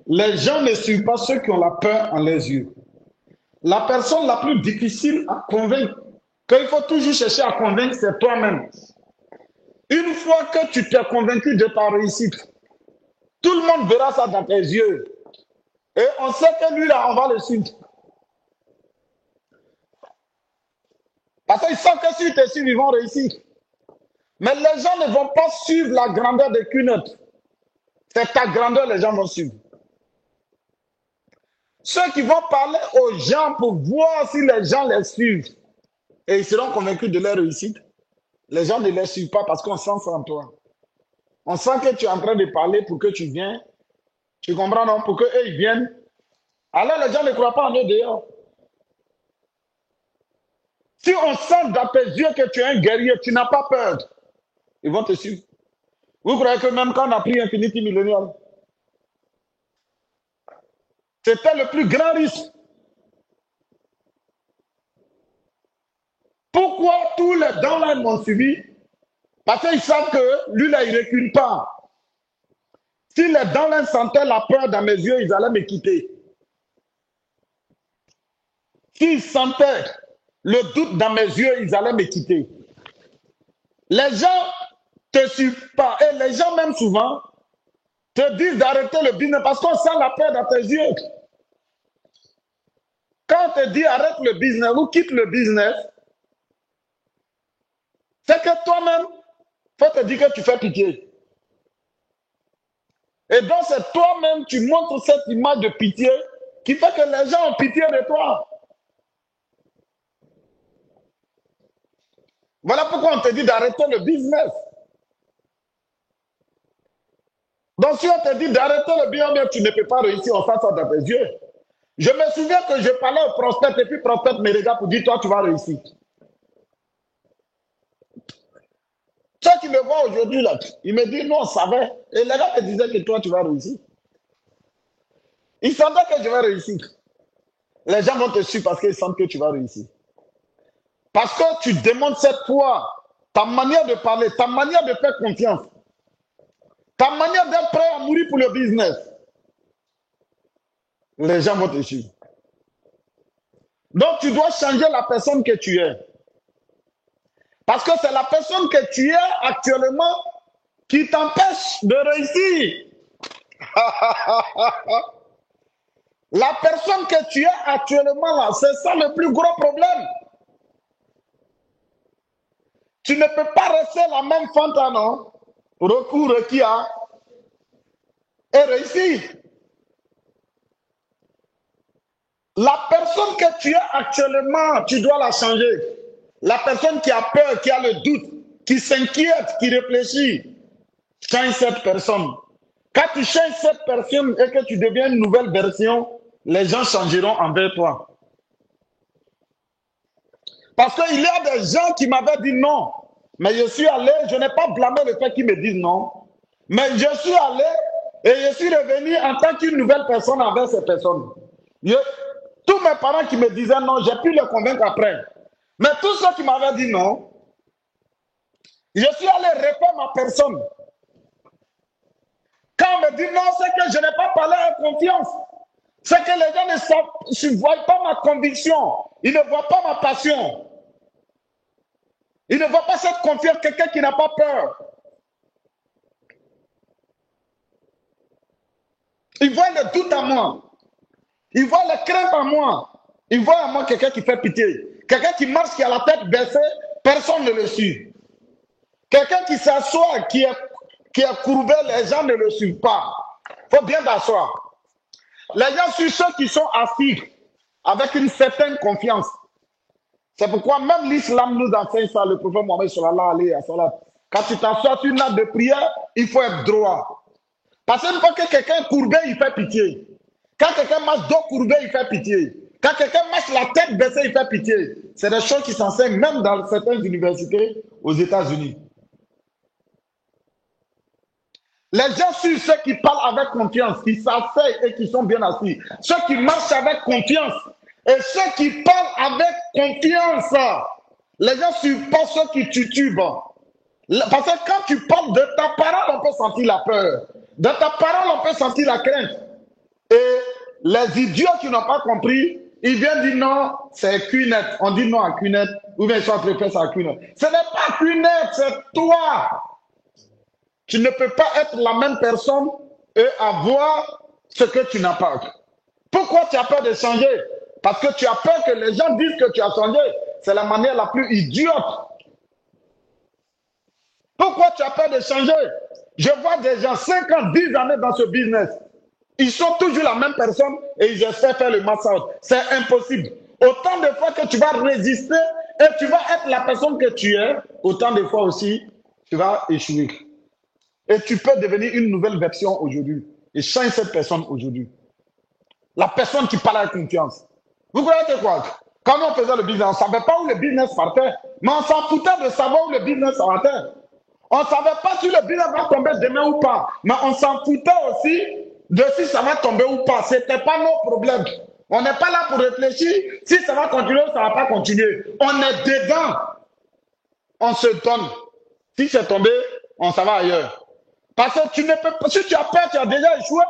Les gens ne suivent pas ceux qui ont la peur en les yeux. La personne la plus difficile à convaincre, qu'il faut toujours chercher à convaincre, c'est toi-même. Une fois que tu t'es convaincu de ta réussite, tout le monde verra ça dans tes yeux. Et on sait que lui, là, on va le suivre. Parce qu'ils savent que si tu es suivi, ils vont réussir. Mais les gens ne vont pas suivre la grandeur de qu'une autre. C'est ta grandeur, les gens vont suivre. Ceux qui vont parler aux gens pour voir si les gens les suivent et ils seront convaincus de leur réussite, les gens ne les suivent pas parce qu'on sent ça en toi. On sent que tu es en train de parler pour que tu viennes. Tu comprends, non? Pour qu'eux, ils viennent. Alors les gens ne croient pas en eux dehors. Si on sent dans tes yeux que tu es un guerrier, tu n'as pas peur, ils vont te suivre. Vous croyez que même quand on a pris Infinity Millennial, c'était le plus grand risque. Pourquoi tous les downlines m'ont suivi? Parce qu'ils savent que lui, là, il ne recule pas. Si les downlines sentaient la peur dans mes yeux, ils allaient me quitter. S'ils sentaient le doute dans mes yeux, ils allaient me quitter. Les gens ne te suivent pas. Et les gens, même souvent, te disent d'arrêter le business parce qu'on sent la peur dans tes yeux. Quand on te dit arrête le business ou quitte le business, c'est que toi-même, il faut te dire que tu fais pitié. Et donc, c'est toi-même, tu montres cette image de pitié qui fait que les gens ont pitié de toi. Voilà pourquoi on te dit d'arrêter le business. Donc, si on te dit d'arrêter le business, tu ne peux pas réussir, on sent ça dans tes yeux. Je me souviens que je parlais au prospect et puis prospect me regarde pour dire, toi, tu vas réussir. Ceux qui me voient aujourd'hui, là, ils me disent, non, on savait. Et les gars me disaient que toi, tu vas réussir. Ils savaient que je vais réussir. Les gens vont te suivre parce qu'ils sentent que tu vas réussir. Parce que tu démontres cette foi, ta manière de parler, ta manière de faire confiance, ta manière d'être prêt à mourir pour le business. Les gens vont te suivre. Donc, tu dois changer la personne que tu es. Parce que c'est la personne que tu es actuellement qui t'empêche de réussir. La personne que tu es actuellement là, c'est ça le plus gros problème. Tu ne peux pas rester la même fanta, non? Recours qui a et réussir. La personne que tu es actuellement, tu dois la changer. La personne qui a peur, qui a le doute, qui s'inquiète, qui réfléchit, change cette personne. Quand tu changes cette personne et que tu deviens une nouvelle version, les gens changeront envers toi. Parce qu'il y a des gens qui m'avaient dit non. Mais je suis allé, je n'ai pas blâmé le fait qu'ils me disent non. Mais je suis allé et je suis revenu en tant qu'une nouvelle personne envers ces personnes. Tous mes parents qui me disaient non, j'ai pu les convaincre après. Mais tous ceux qui m'avaient dit non, je suis allé répondre ma personne. Quand on me dit non, c'est que je n'ai pas parlé en confiance. C'est que les gens ne voient pas ma conviction. Ils ne voient pas ma passion. Ils ne voient pas cette confiance, quelqu'un qui n'a pas peur. Ils voient le doute en moi. Ils voient la crainte en moi. Ils voient en moi quelqu'un qui fait pitié. Quelqu'un qui marche, qui a la tête baissée, personne ne le suit. Quelqu'un qui s'assoit, qui est courbé, les gens ne le suivent pas. Il faut bien s'asseoir. Les gens suivent ceux qui sont assis avec une certaine confiance. C'est pourquoi même l'islam nous enseigne ça, le prophète Mohammed sallallahu alayhi wa sallam. Quand tu t'assois sur une nappe de prière, il faut être droit. Parce qu'une fois que quelqu'un est courbé, il fait pitié. Quand quelqu'un marche dos courbé, il fait pitié. Quand quelqu'un marche la tête baissée, il fait pitié. C'est des choses qui s'enseignent même dans certaines universités aux États-Unis. Les gens suivent ceux qui parlent avec confiance, qui s'asseyent et qui sont bien assis. Ceux qui marchent avec confiance et ceux qui parlent avec confiance. Les gens ne suivent pas ceux qui titubent. Parce que quand tu parles de ta parole, on peut sentir la peur. De ta parole, on peut sentir la crainte. Et les idiots qui n'ont pas compris, ils viennent dire non, c'est QNet. On dit non à QNet, ou bien ils sont entrepreneurs à QNet. Ce n'est pas QNet, c'est toi. Tu ne peux pas être la même personne et avoir ce que tu n'as pas. Pourquoi tu as peur de changer? Parce que tu as peur que les gens disent que tu as changé. C'est la manière la plus idiote. Pourquoi tu as peur de changer? Je vois des gens 5 ans, 10 années dans ce business. Ils sont toujours la même personne et ils essaient de faire le massage. C'est impossible. Autant de fois que tu vas résister et tu vas être la personne que tu es, autant de fois aussi, tu vas échouer. Et tu peux devenir une nouvelle version aujourd'hui. Et change cette personne aujourd'hui. La personne qui parle avec confiance. Vous croyez quoi? Quand on faisait le business, on ne savait pas où le business partait. Mais on s'en foutait de savoir où le business partait. On ne savait pas si le business va tomber demain ou pas. Mais on s'en foutait aussi de si ça va tomber ou pas. Ce n'était pas nos problèmes. On n'est pas là pour réfléchir si ça va continuer ou ça ne va pas continuer. On est dedans. On se donne. Si c'est tombé, on s'en va ailleurs. Parce que tu ne peux pas, si tu as peur, tu as déjà échoué.